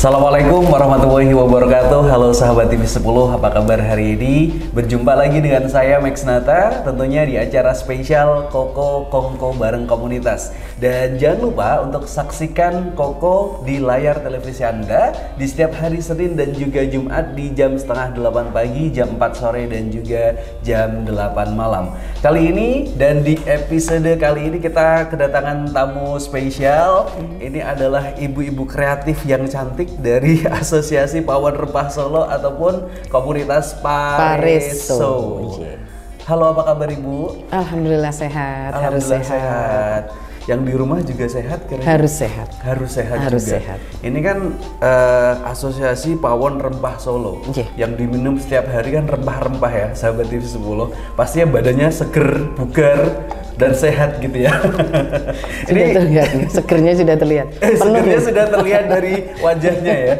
Assalamualaikum warahmatullahi wabarakatuh. Halo sahabat TV 10, apa kabar hari ini? Berjumpa lagi dengan saya Max Nata, tentunya di acara spesial Koko Kongko bareng komunitas. Dan jangan lupa untuk saksikan Koko di layar televisi Anda di setiap hari Senin dan juga Jumat di jam setengah 8 pagi, jam 4 sore dan juga jam 8 malam. Kali ini dan di episode kali ini kita kedatangan tamu spesial. Ini adalah ibu-ibu kreatif yang cantik dari Asosiasi Pawon Rempah Solo ataupun komunitas Pareso. Halo, apa kabar Ibu? Alhamdulillah sehat. Alhamdulillah sehat. Yang di rumah juga sehat kira-kira? Harus sehat. Harus sehat Harus juga. sehat. Ini kan Asosiasi Pawon Rempah Solo. Yang diminum setiap hari kan rempah-rempah ya, sahabat TV 10. Pastinya badannya seger, bugar, dan sehat gitu ya. Sudah terlihat nih, segernya sudah terlihat. Segernya sudah terlihat dari wajahnya ya.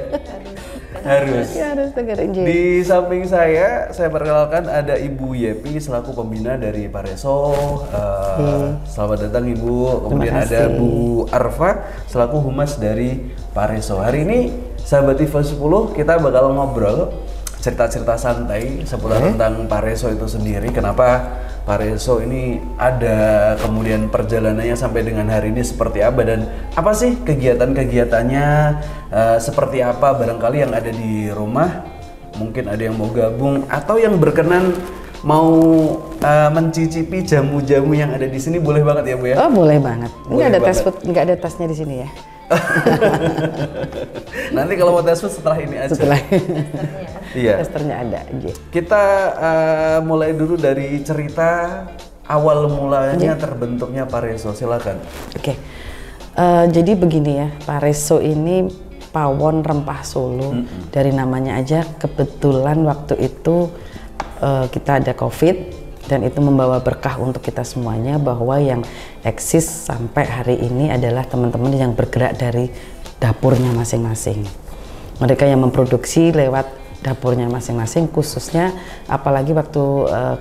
Harus. Ya, harus seger. Di samping saya perkenalkan ada Ibu Yepi selaku pembina dari Pareso. Selamat datang Ibu. Kemudian ada Bu Arfa selaku humas dari Pareso. Hari ini sahabat TV 10 kita bakal ngobrol cerita-cerita santai seputar tentang Pareso itu sendiri. Kenapa Pareso ini ada, kemudian perjalanannya sampai dengan hari ini seperti apa, dan apa sih kegiatan-kegiatannya seperti apa. Barangkali yang ada di rumah mungkin ada yang mau gabung atau yang berkenan mau mencicipi jamu-jamu yang ada di sini, boleh banget ya Bu ya? Oh, boleh banget. Boleh Nggak ada banget. nggak ada tasnya di sini ya? Nanti kalau mau tes food setelah ini aja. Setelah Iya. testernya ada. Kita mulai dulu dari cerita awal mulanya terbentuknya Pareso. Silakan. Oke. Jadi begini ya, Pareso ini Pawon Rempah Solo. Dari namanya aja, kebetulan waktu itu kita ada COVID. Dan itu membawa berkah untuk kita semuanya, bahwa yang eksis sampai hari ini adalah teman-teman yang bergerak dari dapurnya masing-masing. Mereka yang memproduksi lewat dapurnya masing-masing, khususnya apalagi waktu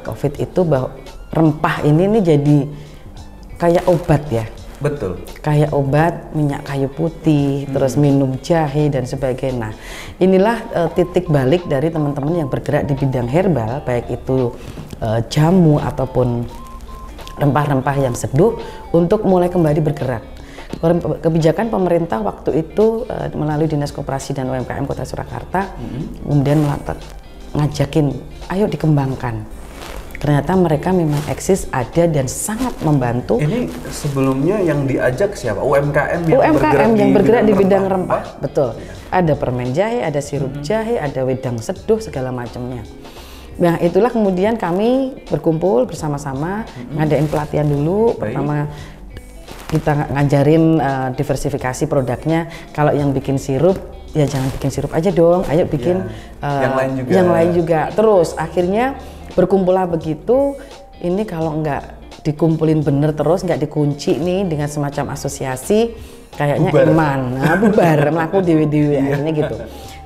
COVID itu, bahwa rempah ini jadi kayak obat ya. Betul. Kayak obat, minyak kayu putih, terus minum jahe dan sebagainya. Nah, inilah titik balik dari teman-teman yang bergerak di bidang herbal, baik itu jamu ataupun rempah-rempah yang seduh, untuk mulai kembali bergerak. Kebijakan pemerintah waktu itu melalui Dinas Koperasi dan UMKM Kota Surakarta kemudian ngajakin, ayo dikembangkan. Ternyata mereka memang eksis, ada, dan sangat membantu. Ini sebelumnya yang diajak siapa? UMKM yang bergerak di bidang rempah. Betul. Ada permen jahe, ada sirup jahe, ada wedang seduh, segala macamnya. Nah, itulah kemudian kami berkumpul bersama-sama, ngadain pelatihan dulu. Pertama kita ngajarin diversifikasi produknya. Kalau yang bikin sirup, ya jangan bikin sirup aja dong, ayo bikin yang lain juga. Terus akhirnya berkumpullah begitu. Ini kalau nggak dikumpulin bener terus, nggak dikunci nih dengan semacam asosiasi, kayaknya iman, bubar, melaku dewi-dewi akhirnya gitu.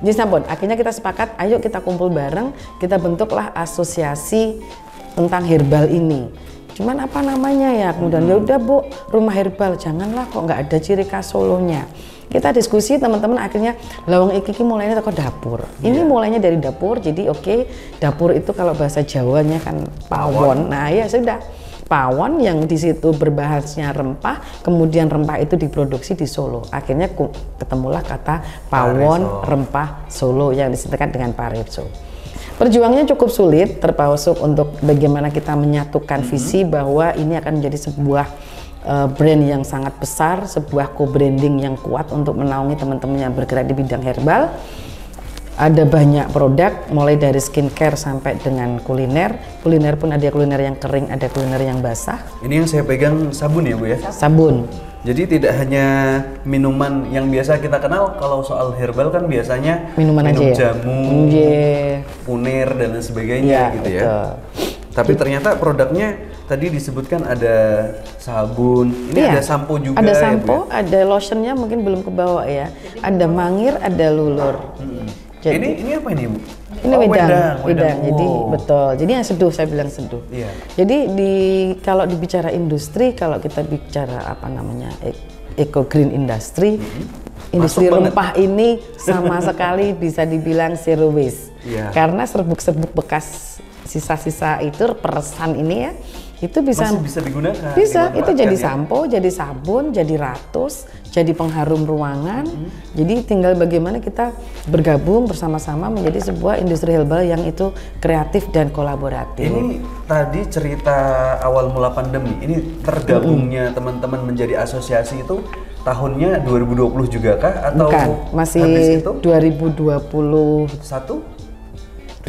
Jadi sampun, akhirnya kita sepakat, ayo kita kumpul bareng, kita bentuklah asosiasi tentang herbal ini. Cuman apa namanya ya? Kemudian ya udah Bu, rumah herbal, janganlah, kok nggak ada ciri khas Solonya. Kita diskusi teman-teman, akhirnya lawang iki mulainya ke dapur. Ini mulainya dari dapur, jadi oke, dapur itu kalau bahasa Jawanya kan pawon. Nah ya sudah, pawon yang di situ berbahasnya rempah, kemudian rempah itu diproduksi di Solo. Akhirnya ketemulah kata Pawon Rempah Solo yang disebutkan dengan Pareso. Perjuangannya cukup sulit, terpausuk untuk bagaimana kita menyatukan visi bahwa ini akan menjadi sebuah brand yang sangat besar, sebuah co-branding yang kuat untuk menaungi teman-teman yang bergerak di bidang herbal. Ada banyak produk, mulai dari skincare sampai dengan kuliner. Kuliner pun ada kuliner yang kering, ada kuliner yang basah. Ini yang saya pegang sabun ya Bu ya? Sabun. Jadi tidak hanya minuman yang biasa kita kenal. Kalau soal herbal kan biasanya minum aja jamu, punir dan lain sebagainya gitu ya. Betul. Tapi ternyata produknya tadi disebutkan ada sabun, ini ada sampo juga. Ada sampo, ya, ada lotionnya mungkin belum kebawa ya. Ada mangir, ada lulur. Jadi, ini apa ini Bu? Ini wedang. Jadi betul. Jadi yang seduh, saya bilang seduh. Jadi kalau dibicara industri, kalau kita bicara apa namanya eco green industry, industri Masuk rempah ini sama sekali bisa dibilang zero waste. Iya. Karena serbuk-serbuk bekas sisa-sisa itu peresan ini ya, itu masih bisa digunakan. bisa itu jadi ya? sampo, jadi sabun, jadi ratus, jadi pengharum ruangan. Jadi tinggal bagaimana kita bergabung bersama-sama menjadi sebuah industri herbal yang itu kreatif dan kolaboratif. Ini tadi cerita awal mula pandemi, ini tergabungnya teman-teman menjadi asosiasi itu tahunnya 2020 juga kah? Atau Bukan, masih habis itu? 2021?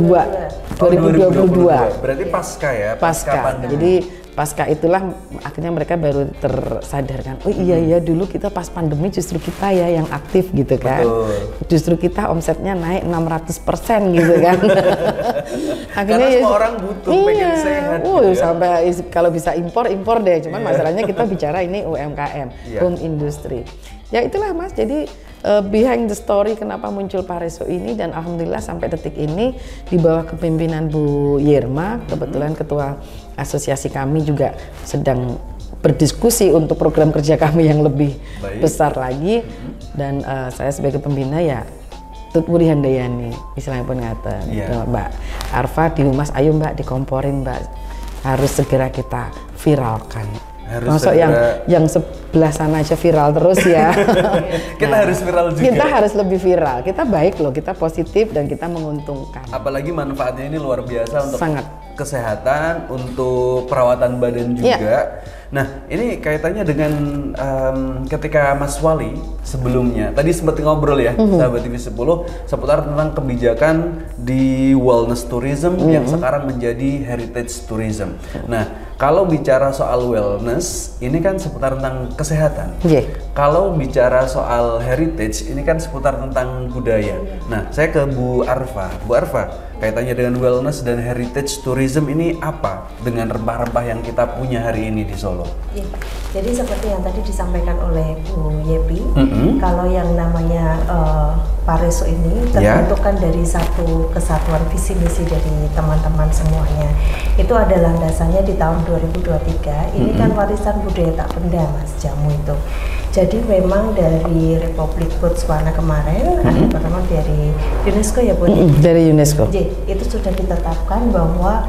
Oh, 2022. Berarti pasca ya? Pasca. pandemi. Jadi pasca itulah akhirnya mereka baru tersadarkan. Oh iya dulu kita pas pandemi justru kita ya yang aktif gitu kan. Betul. Justru kita omsetnya naik 600% gitu kan. Karena semua orang butuh, pengen sehat gitu ya. Sampai kalau bisa impor deh. Cuman masalahnya kita bicara ini UMKM, home industry. Ya itulah Mas. Jadi behind the story kenapa muncul Pareso ini, dan alhamdulillah sampai detik ini di bawah kepemimpinan Bu Yerma, kebetulan ketua asosiasi kami juga sedang berdiskusi untuk program kerja kami yang lebih besar lagi, dan saya sebagai pembina ya Tut Wuri Handayani istilahnya pun ngata, Mbak Arfa di humas, ayo Mbak dikomporin Mbak, harus segera kita viralkan. Masuk yang sebelah sana aja viral terus ya. Kita harus viral juga. Kita harus lebih viral. Kita baik loh, kita positif dan kita menguntungkan. Apalagi manfaatnya ini luar biasa untuk sangat kesehatan, untuk perawatan badan juga. Nah, ini kaitannya dengan ketika Mas Wali sebelumnya tadi sempat ngobrol ya, sahabat TV 10 seputar tentang kebijakan di wellness tourism yang sekarang menjadi heritage tourism. Nah, kalau bicara soal wellness, ini kan seputar tentang kesehatan. Kalau bicara soal heritage, ini kan seputar tentang budaya. Nah, saya ke Bu Arfa. Bu Arfa, kaitannya dengan wellness dan heritage tourism ini apa dengan rempah-rempah yang kita punya hari ini di Solo? Ya, jadi seperti yang tadi disampaikan oleh Bu Yepi, kalau yang namanya Pareso ini terbentukkan dari satu kesatuan visi misi dari teman-teman semuanya. Itu ada landasannya di tahun 2023. Ini kan warisan budaya tak benda Mas, jamu itu. Jadi memang dari Republik Botswana kemarin, ada pertemuan dari UNESCO ya Bu? Dari UNESCO. Itu sudah ditetapkan bahwa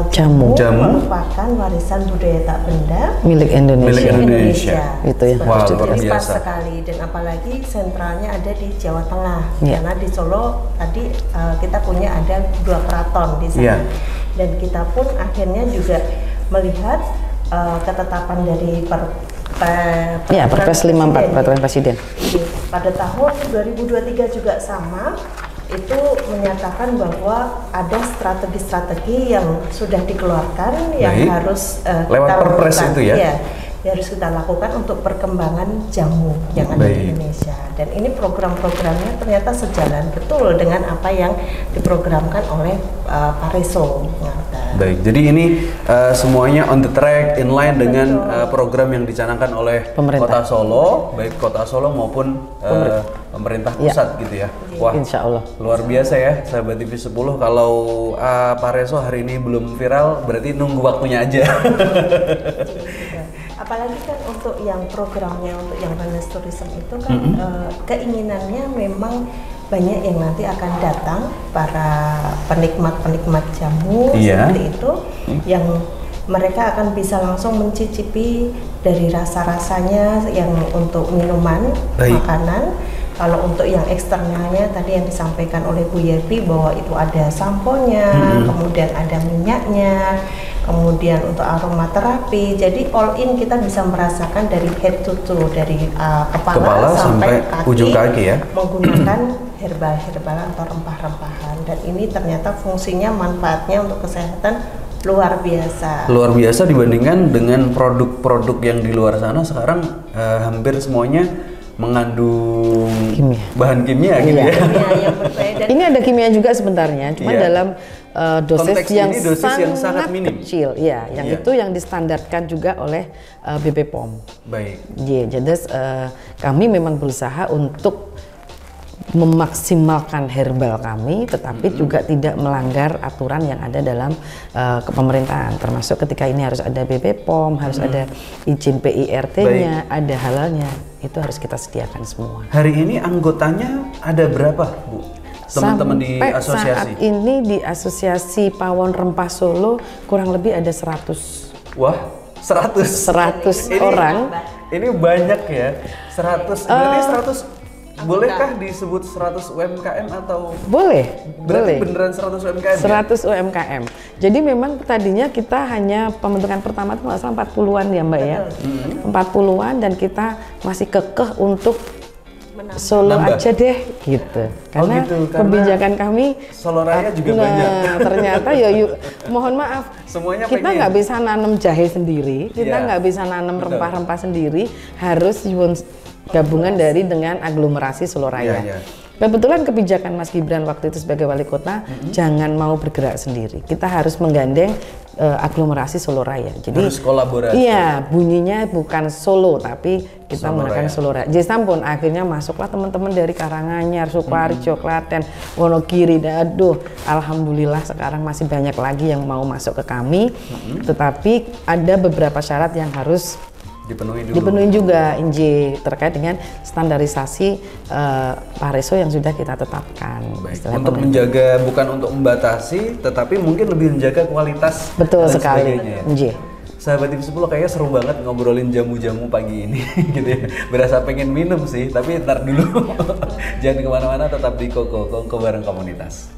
jamu merupakan warisan budaya tak benda milik Indonesia. Itu yang harus diperhatikan. Pas sekali, dan apalagi sentralnya ada di Jawa Tengah. Karena di Solo tadi kita punya ada 2 keraton di sana. Dan kita pun akhirnya juga melihat ketetapan dari Perpres 54 Peraturan Presiden. Pada tahun 2023 juga sama, itu menyatakan bahwa ada strategi-strategi yang sudah dikeluarkan yang harus lewat Perpres itu ya? Ya, harus kita lakukan untuk perkembangan jamu yang ada di Indonesia. Dan ini program-programnya ternyata sejalan betul dengan apa yang diprogramkan oleh Pareso. Baik, jadi ini semuanya on the track, in line dengan program yang dicanangkan oleh Kota Solo, baik Kota Solo maupun pemerintah pusat gitu ya. Wah, Insya Allah. Luar biasa ya, sahabat TV 10. Kalau Pareso hari ini belum viral, berarti nunggu waktunya aja. Apalagi kan untuk yang programnya, untuk yang wellness tourism itu kan keinginannya memang banyak yang nanti akan datang, para penikmat jamu seperti itu, yang mereka akan bisa langsung mencicipi dari rasa-rasanya yang untuk minuman, makanan. Kalau untuk yang eksternalnya tadi yang disampaikan oleh Bu Yepi bahwa itu ada samponya, kemudian ada minyaknya, kemudian untuk aromaterapi. Jadi all in kita bisa merasakan dari head to toe, dari kepala sampai kaki, ujung kaki ya, menggunakan herbal-herbalan atau rempah-rempahan. Dan ini ternyata fungsinya, manfaatnya untuk kesehatan luar biasa. Luar biasa dibandingkan dengan produk-produk yang di luar sana sekarang hampir semuanya mengandung bahan kimia gitu ya. Ini ada kimia juga sebenarnya, cuma dalam dosis yang sangat minim. Kecil, yang itu yang distandarkan juga oleh BP POM. Baik. Jadi kami memang berusaha untuk memaksimalkan herbal kami, tetapi juga tidak melanggar aturan yang ada dalam kepemerintahan, termasuk ketika ini harus ada BP POM, harus ada izin PIRT-nya, ada halalnya. itu harus kita sediakan semua. Hari ini anggotanya ada berapa, Bu? Teman-teman di asosiasi? Saat ini di Asosiasi Pawon Rempah Solo kurang lebih ada 100. Wah, 100 orang. Ini banyak ya. 100. Berarti 100 bolehkah disebut 100 UMKM atau? Boleh. Berarti beneran 100 UMKM? 100 UMKM. Jadi memang tadinya kita hanya pembentukan pertama itu nggak salah 40-an ya Mbak ya. 40-an dan kita masih kekeh untuk Solo aja deh gitu. Karena, karena kebijakan kami Solo Raya juga banyak. Ternyata ya yuk, mohon maaf. Semuanya kita nggak bisa nanam jahe sendiri, kita nggak bisa nanam rempah-rempah sendiri, harus gabungan dengan aglomerasi Solo Raya. Kebetulan kebijakan Mas Gibran waktu itu sebagai wali kota, jangan mau bergerak sendiri. Kita harus menggandeng aglomerasi Solo Raya. Jadi harus kolaborasi. Iya, bunyinya bukan Solo tapi kita menggunakan Solo Raya. Jadi sampun akhirnya masuklah teman-teman dari Karanganyar, Sukoharjo, Klaten, Wonogiri. Aduh, alhamdulillah sekarang masih banyak lagi yang mau masuk ke kami. Tetapi ada beberapa syarat yang harus dipenuhi juga Inji terkait dengan standarisasi Pareso yang sudah kita tetapkan. Untuk menjaga, bukan untuk membatasi, tetapi mungkin lebih menjaga kualitas. Betul sekali, Inji. Sahabat TV 10 kayaknya seru banget ngobrolin jamu-jamu pagi ini gitu ya. Berasa pengen minum sih, tapi ntar dulu. Jangan kemana-mana, tetap di Kongko bareng komunitas.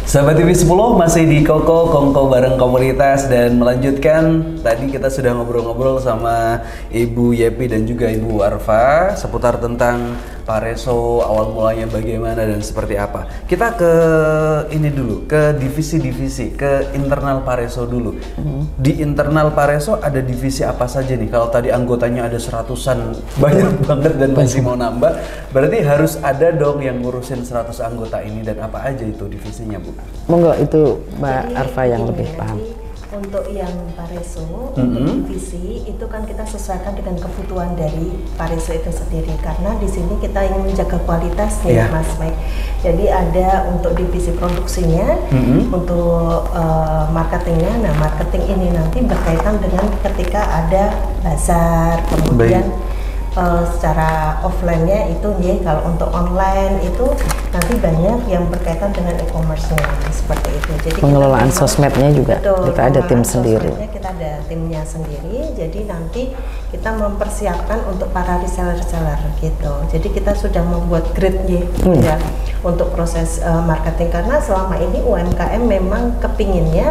Sahabat TV 10 masih di Kongko bareng komunitas dan melanjutkan. Tadi kita sudah ngobrol-ngobrol sama Ibu Yepi dan juga Ibu Arfa seputar tentang Pareso, awal mulanya bagaimana dan seperti apa. Kita ke ini dulu, ke divisi-divisi, ke internal Pareso dulu. Di internal Pareso ada divisi apa saja nih? Kalau tadi anggotanya ada 100-an, banyak banget dan masih mau nambah. Berarti harus ada dong yang ngurusin 100 anggota ini, dan apa aja itu divisinya, Bu? Monggo, itu Mbak Arfa yang lebih paham. Untuk yang Pareso, untuk divisi itu kan kita sesuaikan dengan kebutuhan dari Pareso itu sendiri, karena di sini kita ingin menjaga kualitas nih, Mas Mike. Jadi ada untuk divisi produksinya, untuk marketingnya. Nah, marketing ini nanti berkaitan dengan ketika ada bazar, kemudian secara offline-nya itu nih, kalau untuk online itu nanti banyak yang berkaitan dengan e-commerce-nya seperti itu. Jadi pengelolaan sosmednya juga kita ada tim sendiri. Kita ada timnya sendiri. Jadi nanti kita mempersiapkan untuk para reseller-reseller gitu. Jadi kita sudah membuat grid ya untuk proses marketing, karena selama ini UMKM memang kepinginnya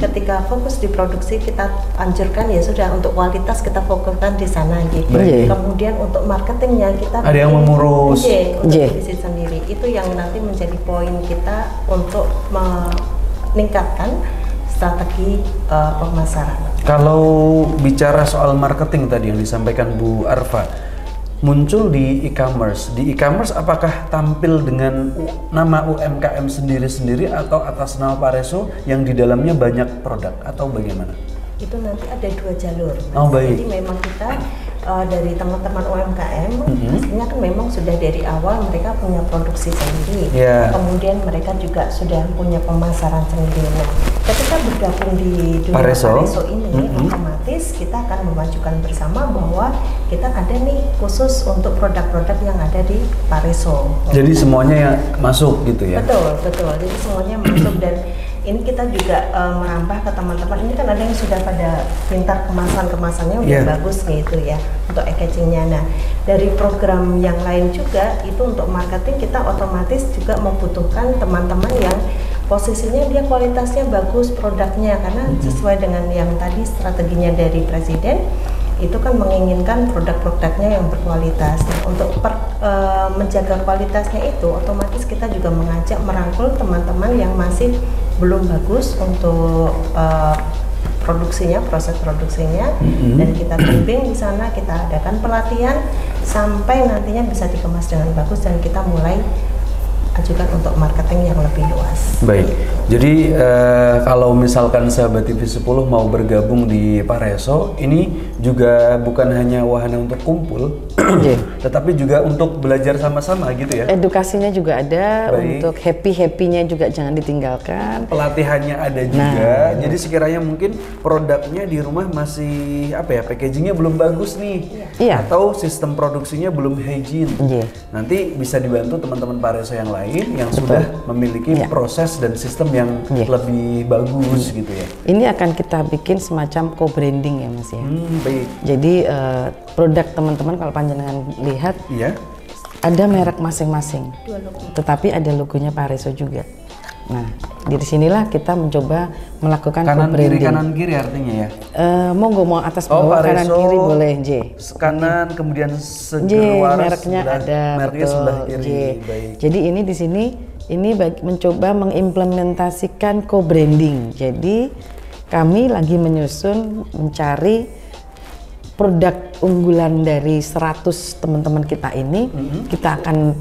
ketika fokus di produksi kita anjurkan ya sudah untuk kualitas kita fokuskan di sana gitu. Kemudian untuk marketingnya kita ada yang mengurus divisi sendiri. Itu yang nanti menjadi poin kita untuk meningkatkan strategi pemasaran. Kalau bicara soal marketing tadi yang disampaikan Bu Arfa, muncul di e-commerce. Di e-commerce apakah tampil dengan nama UMKM sendiri-sendiri atau atas nama Pareso yang di dalamnya banyak produk atau bagaimana? Itu nanti ada 2 jalur. Oh, baik. Jadi memang kita dari teman-teman UMKM pastinya kan memang sudah dari awal mereka punya produksi sendiri, kemudian mereka juga sudah punya pemasaran sendiri. Nah, ketika bergabung di dunia Pareso ini, otomatis kita akan memajukan bersama bahwa kita ada nih khusus untuk produk-produk yang ada di Pareso. Jadi semuanya yang masuk gitu ya? Betul. Jadi semuanya masuk, dan ini kita juga merambah ke teman-teman. Ini kan ada yang sudah pada pintar kemasannya udah bagus gitu ya untuk packagingnya. Nah, dari program yang lain juga itu untuk marketing kita otomatis juga membutuhkan teman-teman yang posisinya dia kualitasnya bagus produknya, karena sesuai dengan yang tadi strateginya dari Presiden itu kan menginginkan produk-produknya yang berkualitas. Nah, untuk menjaga kualitasnya itu otomatis kita juga mengajak merangkul teman-teman yang masih belum bagus untuk produksinya, proses produksinya, dan kita bimbing di sana, kita adakan pelatihan sampai nantinya bisa dikemas dengan bagus dan kita mulai ajukan untuk marketing yang lebih luas. Baik, jadi kalau misalkan sahabat TV 10 mau bergabung di Pareso, ini juga bukan hanya wahana untuk kumpul, tetapi juga untuk belajar sama-sama gitu ya? Edukasinya juga ada. Baik. Untuk happy-happynya juga jangan ditinggalkan. Pelatihannya ada juga, jadi sekiranya mungkin produknya di rumah masih packagingnya belum bagus nih, atau sistem produksinya belum hygiene, nanti bisa dibantu teman-teman Pareso yang lain yang sudah memiliki proses dan sistem yang lebih bagus gitu ya. Ini akan kita bikin semacam co-branding ya Mas ya. Baik. Jadi produk teman-teman kalau panjenengan lihat ada merek masing-masing, tetapi ada logonya Pareso juga. Nah, di sinilah kita mencoba melakukan co-branding. Kanan kiri artinya ya? Monggo mau atas bawah, kanan kiri boleh J. Kanan kemudian sejeruaras mereknya ada, mereknya sebelah kiri. Baik. Jadi ini di sini mencoba mengimplementasikan co-branding. Jadi kami lagi mencari produk unggulan dari 100 teman-teman kita ini. Kita akan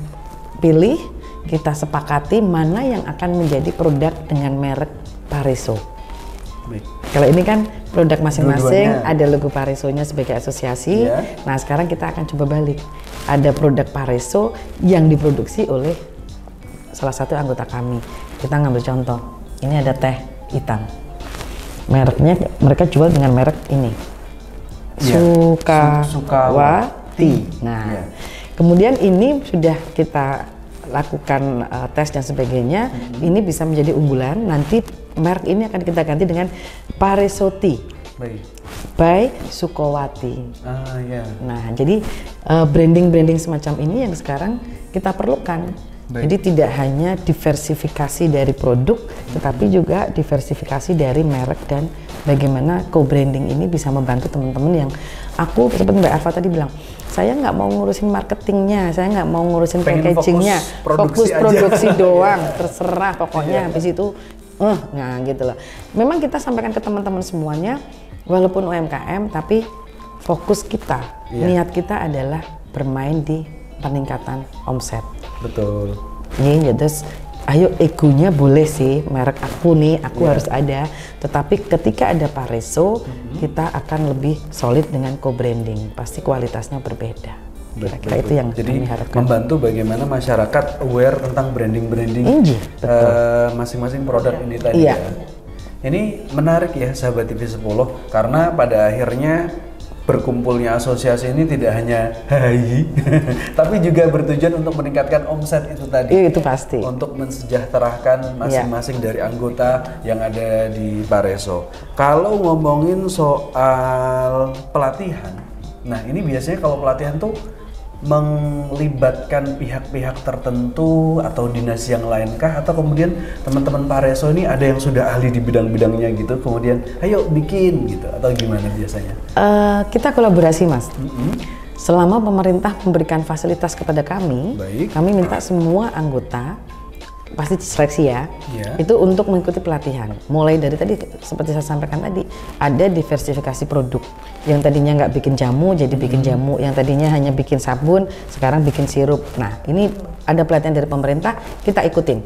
pilih, kita sepakati mana yang akan menjadi produk dengan merek Pareso. Baik. Kalau ini kan produk masing-masing, ada logo Paresonya sebagai asosiasi. Nah sekarang kita akan coba balik. Ada produk Pareso yang diproduksi oleh salah satu anggota kami. Kita ngambil contoh, ini ada teh hitam. Mereknya mereka jual dengan merek ini, Sukawati. Nah, kemudian ini sudah kita lakukan tes dan sebagainya. Ini bisa menjadi unggulan. Nanti merek ini akan kita ganti dengan Pareso Tea by Sukawati. Nah, jadi branding semacam ini yang sekarang kita perlukan. Jadi tidak hanya diversifikasi dari produk, tetapi juga diversifikasi dari merek, dan bagaimana co-branding ini bisa membantu teman-teman yang aku seperti Mbak Arfa tadi bilang, saya nggak mau ngurusin marketingnya, saya nggak mau ngurusin packagingnya, fokus produksi doang, terserah pokoknya. Habis itu, nah gitu loh. Memang kita sampaikan ke teman-teman semuanya, walaupun UMKM, tapi fokus kita, niat kita adalah bermain di peningkatan omset. Betul. Ya terus, ayo egonya boleh sih, merek aku nih, aku harus ada. Tetapi ketika ada Pareso, kita akan lebih solid dengan co-branding. Pasti kualitasnya berbeda. Kira-kira itu yang jadi kami harapkan. Membantu bagaimana masyarakat aware tentang branding masing-masing produk ini tadi ya. Ini menarik ya sahabat TV 10, karena pada akhirnya berkumpulnya asosiasi ini tidak hanya tapi juga bertujuan untuk meningkatkan omset itu tadi. Itu pasti. Untuk mensejahterakan masing-masing dari anggota yang ada di Pareso. Kalau ngomongin soal pelatihan, nah ini biasanya kalau pelatihan tuh melibatkan pihak-pihak tertentu atau dinas yang lainkah, atau kemudian teman-teman Pareso ini ada yang sudah ahli di bidang-bidangnya gitu, kemudian ayo bikin gitu, atau gimana biasanya? Kita kolaborasi Mas. Selama pemerintah memberikan fasilitas kepada kami, kami minta semua anggota pasti seleksi ya, itu untuk mengikuti pelatihan. Mulai dari tadi seperti saya sampaikan tadi, ada diversifikasi produk. Yang tadinya nggak bikin jamu jadi bikin jamu, yang tadinya hanya bikin sabun sekarang bikin sirup. Nah ini ada pelatihan dari pemerintah, kita ikutin.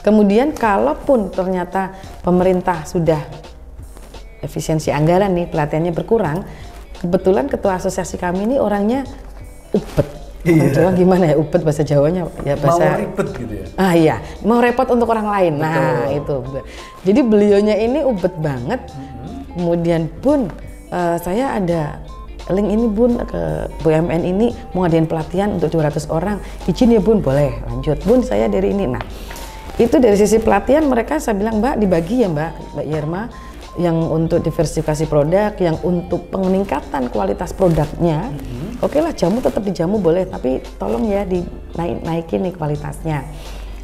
Kemudian kalaupun ternyata pemerintah sudah efisiensi anggaran nih, pelatihannya berkurang, kebetulan ketua asosiasi kami ini orangnya ubet. Jawa gimana ya, ubet bahasa Jawanya ya, bahasa mau ribet gitu ya. Iya, mau repot untuk orang lain. Nah, itu. Jadi beliaunya ini ubet banget. Kemudian, Bun, saya ada link ini Bun, ke BUMN ini mau ngadain pelatihan untuk 200 orang. Izin ya Bun, boleh lanjut. Bun, saya dari ini. Nah, itu dari sisi pelatihan mereka saya bilang, Mbak, dibagi ya Mbak Yerma, yang untuk diversifikasi produk, yang untuk peningkatan kualitas produknya. Oke lah, jamu tetap di jamu boleh, tapi tolong ya dinaikin nih kualitasnya.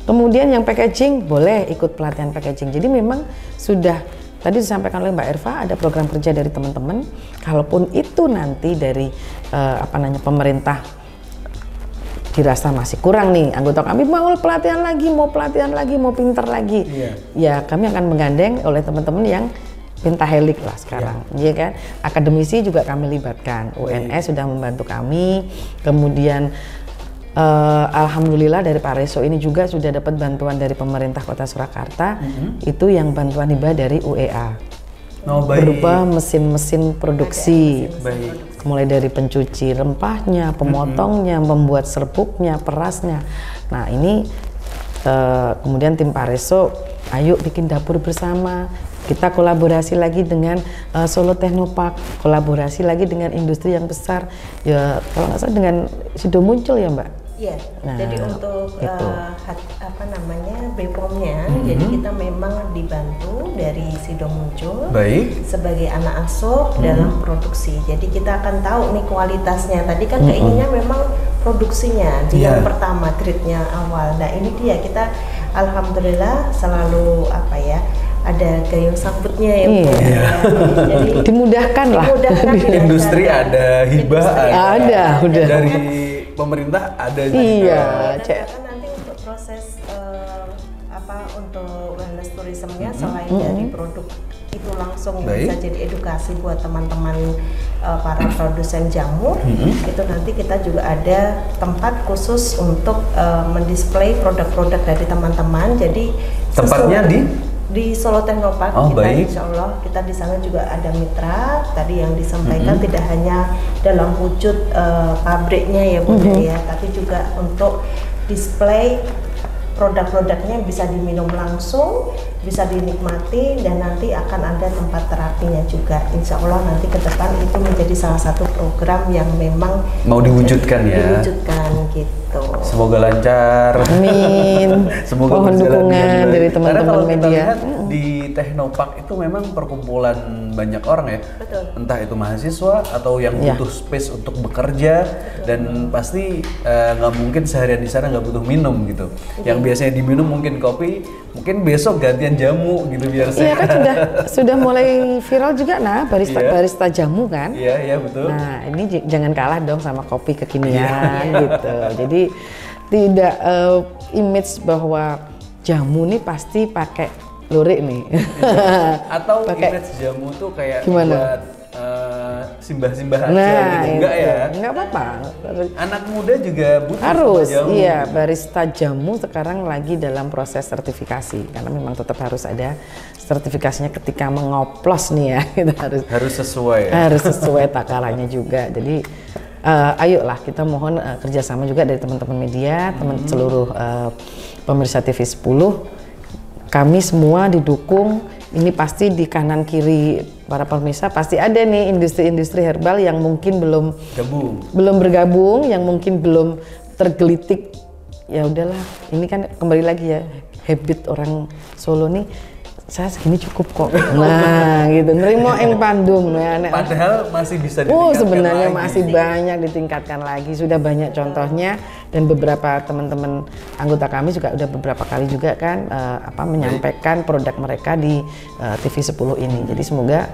Kemudian yang packaging boleh ikut pelatihan packaging. Jadi memang sudah tadi disampaikan oleh Mbak Erva, ada program kerja dari teman-teman. Kalaupun itu nanti dari pemerintah dirasa masih kurang nih, anggota kami mau pelatihan lagi, mau pinter lagi, ya kami akan menggandeng oleh teman-teman yang pentahelik lah sekarang, ya kan. Akademisi juga kami libatkan, UNS sudah membantu kami, kemudian Alhamdulillah dari Pak Reso ini juga sudah dapat bantuan dari pemerintah Kota Surakarta, itu yang bantuan hibah dari UEA. Berupa mesin-mesin produksi, mulai dari pencuci rempahnya, pemotongnya, membuat serbuknya, perasnya. Nah ini kemudian tim Pak Reso, ayo bikin dapur bersama. Kita kolaborasi lagi dengan Solo Technopark, kolaborasi lagi dengan industri yang besar. Ya kalau nggak salah dengan Sido Muncul ya Mbak. Iya, nah, jadi untuk BPOM-nya, jadi kita memang dibantu dari Sido Muncul sebagai anak asuh dalam produksi. Jadi kita akan tahu nih kualitasnya. Tadi kan keinginannya memang produksinya di yang pertama, grade-nya awal. Nah ini dia, kita alhamdulillah selalu ada gayung sambutnya ya Bu. Jadi dimudahkan lah. Industri ada, hibah ada, udah dari pemerintah ada juga. Iya, kan nanti untuk proses untuk wellness tourismnya selain dari produk itu langsung bisa jadi edukasi buat teman-teman para produsen jamu. Itu nanti kita juga ada tempat khusus untuk mendisplay produk-produk dari teman-teman. Jadi tempatnya di Solo Technopark, insya Allah kita di sana juga ada mitra tadi yang disampaikan, tidak hanya dalam wujud pabriknya ya Bu ya, tapi juga untuk display produk-produknya bisa diminum langsung, bisa dinikmati, dan nanti akan ada tempat terapinya juga. Insya Allah nanti ke depan itu menjadi salah satu program yang memang mau diwujudkan ya. Diwujudkan gitu. Semoga lancar. Amin. Semoga mohon dukungan dari teman-teman media. Di Technopark itu memang perkumpulan banyak orang ya. Betul. Entah itu mahasiswa atau yang butuh space untuk bekerja. Dan pasti nggak mungkin seharian di sana nggak butuh minum gitu. Yang biasanya diminum mungkin kopi, mungkin besok gantian jamu gitu biar sehat. Iya kan sudah mulai viral juga barista jamu kan. Iya betul. Nah ini jangan kalah dong sama kopi kekinian gitu. Jadi tidak image bahwa jamu nih pasti pakai lurik nih. Atau image jamu tuh kayak gimana? Buat simbah-simbah aja gitu. Enggak ya? Enggak apa-apa. Anak muda juga butuh harus jamu. Iya, barista jamu sekarang lagi dalam proses sertifikasi karena memang tetap harus ada sertifikasinya ketika mengoplos nih ya. Kita harus sesuai ya? Harus sesuai takarannya juga. Jadi ayolah kita mohon kerjasama juga dari teman-teman media, seluruh pemirsa TV 10. Kami semua didukung. Ini pasti di kanan kiri para pemirsa pasti ada nih industri-industri herbal yang mungkin belum bergabung, yang mungkin belum tergelitik. Ya udahlah, ini kan kembali lagi ya habit orang Solo nih. Saya segini cukup kok. Nah, gitu. Nerimo eng pandum ya. Padahal masih bisa ditingkatkan sebenarnya lagi. Masih banyak ditingkatkan lagi. Sudah banyak contohnya dan beberapa teman-teman anggota kami juga udah beberapa kali juga kan menyampaikan produk mereka di TV 10 ini. Jadi semoga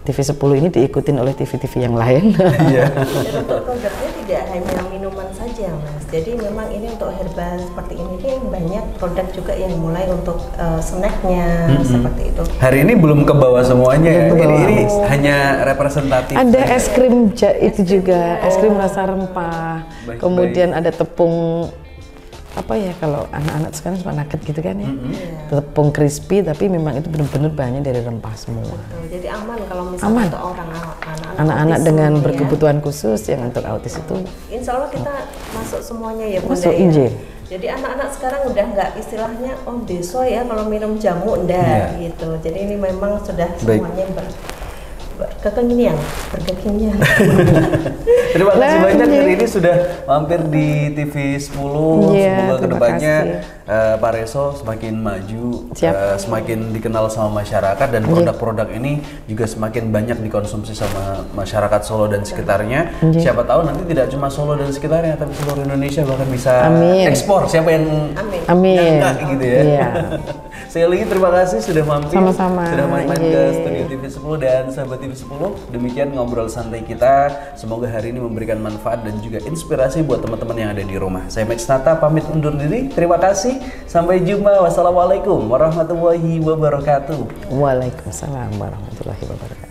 TV 10 ini diikutin oleh TV-TV yang lain. Iya. Dan untuk produknya tidak hanya minuman saja, Mas. Jadi memang ini untuk herbal seperti ini kan banyak produk juga yang mulai untuk snacknya seperti itu. Hari ini belum ke bawah semuanya ya. Ini hanya representatif. Ada es krim itu juga, es krim rasa rempah. Kemudian ada tepung kalau anak-anak sekarang suka nugget gitu kan ya, tepung crispy tapi memang itu benar-benar bahannya dari rempah semua. Jadi aman kalau misalnya untuk orang anak-anak dengan berkebutuhan khusus yang untuk autis itu. Insya Allah kita masuk semuanya ya Bunda masuk ya. Jadi anak-anak sekarang udah nggak istilahnya besok ya kalau minum jamu gitu. Jadi ini memang sudah semuanya berkekinian. Terima kasih banyak hari ini sudah mampir di TV 10. Semoga kedepannya Pak Reso semakin maju, semakin dikenal sama masyarakat dan produk-produk ini juga semakin banyak dikonsumsi sama masyarakat Solo dan sekitarnya. Siapa tahu nanti tidak cuma Solo dan sekitarnya, tapi seluruh Indonesia bahkan bisa ekspor. Siapa yang nyangka gitu ya. Sekali lagi terima kasih sudah mampir. Sama-sama. Sudah main-main ke studio TV 10 dan sahabat TV 10. Demikian ngobrol santai kita. Semoga hari ini memberikan manfaat dan juga inspirasi buat teman-teman yang ada di rumah. Saya Max Nata pamit undur diri. Terima kasih. Sampai jumpa. Wassalamualaikum warahmatullahi wabarakatuh. Waalaikumsalam warahmatullahi wabarakatuh.